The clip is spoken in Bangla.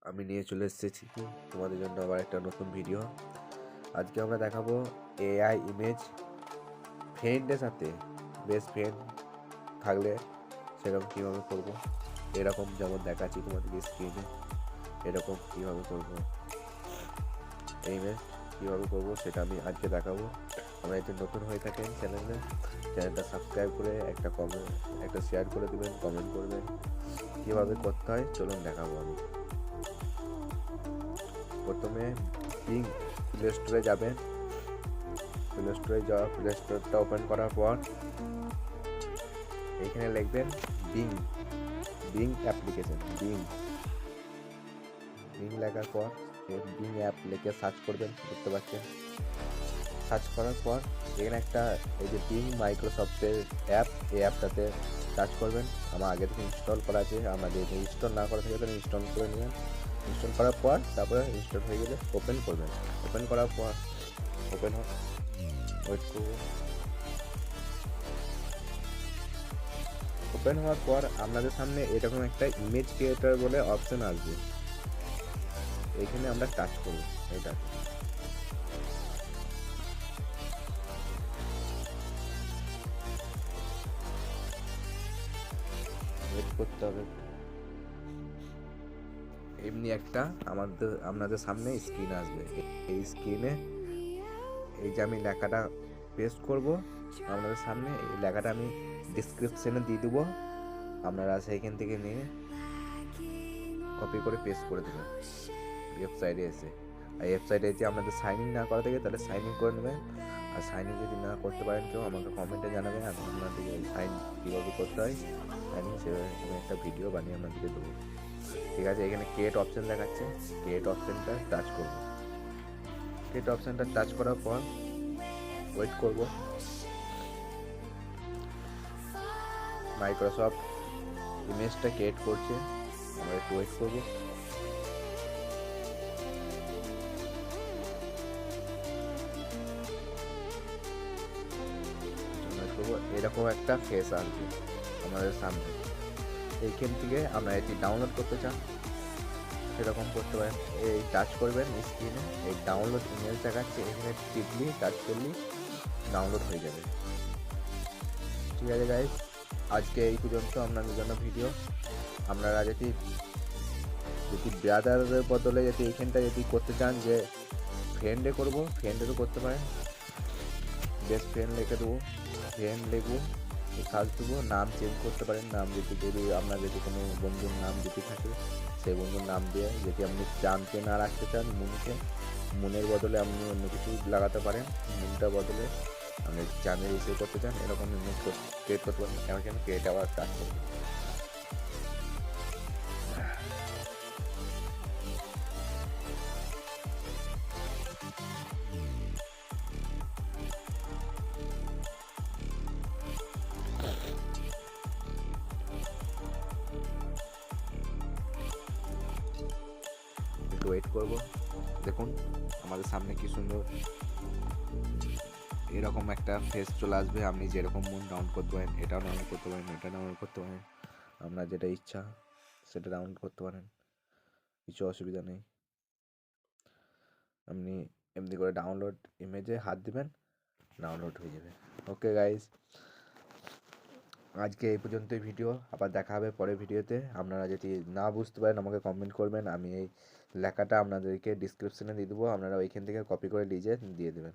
আমি নিয়ে চলে এসেছি তোমাদের জন্য আবার একটা নতুন ভিডিও। আজকে আমরা দেখাবো এআই ইমেজ ফ্রেন্ডের সাথে বেস্ট ফ্রেন্ড থাকলে সেরকম কীভাবে করব। এরকম যেমন দেখাচ্ছি তোমাদেরকে স্ক্রিনে, এরকম কীভাবে করব, এই ইমেজ কীভাবে করব সেটা আমি আজকে দেখাবো। আমরা যদি নতুন হয়ে থাকেন চ্যানেলটা সাবস্ক্রাইব করে একটা শেয়ার করে দেবেন, কমেন্ট করবেন। কীভাবে করতে হয় চলুন দেখাবো। আমি প্রথমে বিং প্লে স্টোরে যাবেন। প্লে স্টোরটা ওপেন করার পর এখানে লিখবেন বিং বিং অ্যাপ্লিকেশন। বিং লেখার পর বিং অ্যাপ লিখে সার্চ করবেন, দেখতে পাচ্ছেন। সার্চ করার পর এখানে একটা এই যে বিং মাইক্রোসফটের অ্যাপ, এই অ্যাপটাতে টাচ করবেন। আমার আগে থেকে ইনস্টল করা আছে, আমাদের ইনস্টল না করা থাকে তাহলে ইনস্টল করে নেবেন। ইনস্টল করার পর তারপরে ইনস্টল হয়ে গেলে ওপেন করবেন। ওপেন করার পর ওয়েট করব। ওপেন হওয়ার পর আপনাদের সামনে এরকম একটা ইমেজ ক্রিয়েটর বলে অপশন আসবে, এইখানে আমরা টাচ করব। এটা ওয়েট করতে হবে। এমনি একটা আপনাদের সামনে স্ক্রিন আসবে। এই স্ক্রিনে এই যে আমি লেখাটা পেস্ট করব আপনাদের সামনে, এই লেখাটা আমি ডিসক্রিপশনে দিয়ে দেবো। আপনারা সেইখান থেকে নিয়ে কপি করে পেস্ট করে দেবেন ওয়েবসাইটে এসে। আর ওয়েবসাইটে এসে আপনাদের সাইন ইন না করা থাকে তাহলে সাইন ইন করে নেবেন। আর সাইন ইন যদি না করতে পারেন কেউ আমাকে কমেন্টে জানাবেন, আমি আপনাদেরকে সাইন কীভাবে করতে হয় সাইন ইন সেভাবে আমি একটা ভিডিও বানিয়ে আপনাদেরকে দেবো। ঠিক আছে, এখানে ক্রিয়েট অপশান দেখাচ্ছে, ক্রিয়েট অপশানটা টাচ করব। ক্রিয়েট অপশানটা টাচ করার পর ওয়েট করব। মাইক্রোসফট ইমেজটা ক্রিয়েট করছে, আমরা একটু ওয়েট করব। এরকম একটা ফেস আসবে আমাদের সামনে। এইখান থেকে আমরা এটি ডাউনলোড করতে চান সেরকম করতে পারেন। এই টাচ করবেন স্ক্রিনে, এই ডাউনলোড ইমেজ দেখাচ্ছে, এখানে টিপলি টাচ করলে ডাউনলোড হয়ে যাবে। ঠিক আছে গাইস, আজকে এই পর্যন্ত আপনাদের জন্য ভিডিও। আপনারা যদি ব্রাদারের বদলে যদি এইখানটা যদি করতে চান যে ফ্রেন্ডে করবো, ফ্রেন্ডেরও করতে পারেন। বেস্ট ফ্রেন্ড লিখে দেবো, ফ্রেন্ড লিখবো, সার্চ দেবো, নাম চেঞ্জ করতে পারেন। নাম যদি আপনার যদি কোনো বন্ধুর নাম যদি থাকে সেই বন্ধুর নাম দিয়ে, যদি আপনি জানতে না রাখতে চান মুনের বদলে আপনি অন্য কিছু লাগাতে পারেন। মুনটার বদলে আপনি চ্যানেল ইসে করতে চান, এরকম ইমেজ ক্রিয়েট করতে পারেন। এখানে ক্রিয়েট আবার কাজ করবেন। একটু ওয়েট করব। দেখুন আমাদের সামনে কি সুন্দর এরকম একটা ফেস চলে আসবে। আপনি যেরকম মন ডাউনলোড করতে পারেন, এটাও ডাউনলোড করতে পারেন, এটা ডাউনলোড করতে পারেন, আপনার যেটা ইচ্ছা সেটা ডাউনলোড করতে পারেন, কিছু অসুবিধা নেই। আপনি এমনি করে ডাউনলোড ইমেজে হাত দিবেন, ডাউনলোড হয়ে যাবে। ওকে গাইজ, আজকে এই পর্যন্তই ভিডিও। আবার দেখা হবে পরের ভিডিওতে। আপনারা যদি না বুঝতে পারেন আমাকে কমেন্ট করবেন, আমি এই লেখাটা আপনাদেরকে ডিসক্রিপশনে দিয়ে দেবো, আপনারা ওইখান থেকে কপি করে লিজে দিয়ে দেবেন।